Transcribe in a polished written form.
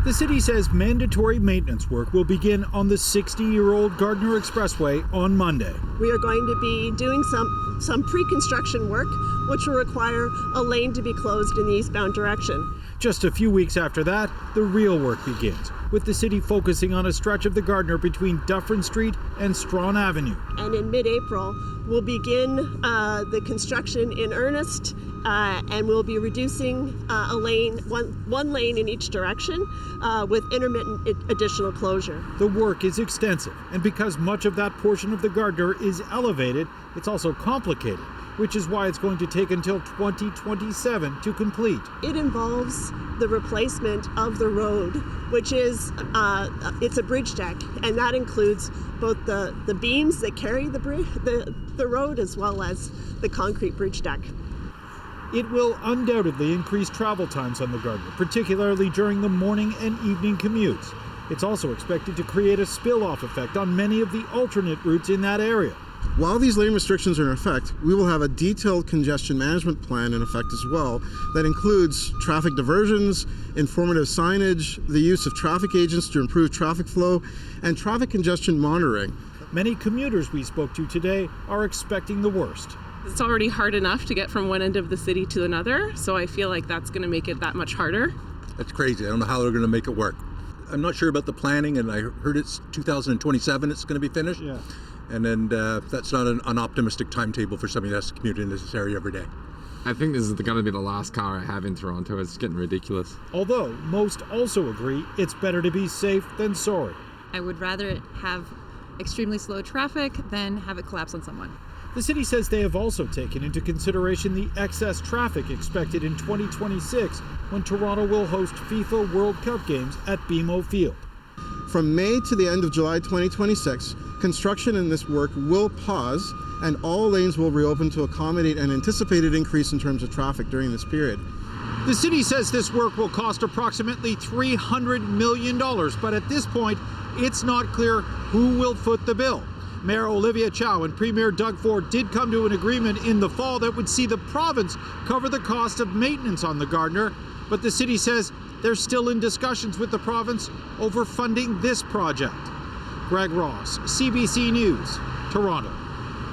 The city says mandatory maintenance work will begin on the 60-year-old Gardiner Expressway on Monday. We are going to be doing some pre-construction work, which will require a lane to be closed in the eastbound direction. Just a few weeks after that, the real work begins, with the city focusing on a stretch of the Gardiner between Dufferin Street and Strawn Avenue. And in mid-April, we'll begin the construction in earnest, and we'll be reducing a lane, one lane in each direction, with intermittent additional closure. The work is extensive, and because much of that portion of the Gardiner is elevated, it's also complicated, which is why it's going to take until 2027 to complete. It involves the replacement of the road, which is, it's a bridge deck, and that includes both the beams that carry the road as well as the concrete bridge deck. It will undoubtedly increase travel times on the Gardiner, particularly during the morning and evening commutes. It's also expected to create a spill-off effect on many of the alternate routes in that area. While these lane restrictions are in effect, we will have a detailed congestion management plan in effect as well that includes traffic diversions, informative signage, the use of traffic agents to improve traffic flow, and traffic congestion monitoring. Many commuters we spoke to today are expecting the worst. It's already hard enough to get from one end of the city to another, so I feel like that's going to make it that much harder. That's crazy. I don't know how they're going to make it work. I'm not sure about the planning, and I heard it's 2027 it's going to be finished. Yeah. And then that's not an optimistic timetable for somebody that has to commute in this area every day. I think this is going to be the last car I have in Toronto. It's getting ridiculous. Although most also agree it's better to be safe than sorry. I would rather have extremely slow traffic than have it collapse on someone. The city says they have also taken into consideration the excess traffic expected in 2026 when Toronto will host FIFA World Cup games at BMO Field. From May to the end of July 2026, construction in this work will pause and all lanes will reopen to accommodate an anticipated increase in terms of traffic during this period. The city says this work will cost approximately $300 million, but at this point, it's not clear who will foot the bill. Mayor Olivia Chow and Premier Doug Ford did come to an agreement in the fall that would see the province cover the cost of maintenance on the Gardiner, but the city says they're still in discussions with the province over funding this project. Greg Ross, CBC News, Toronto.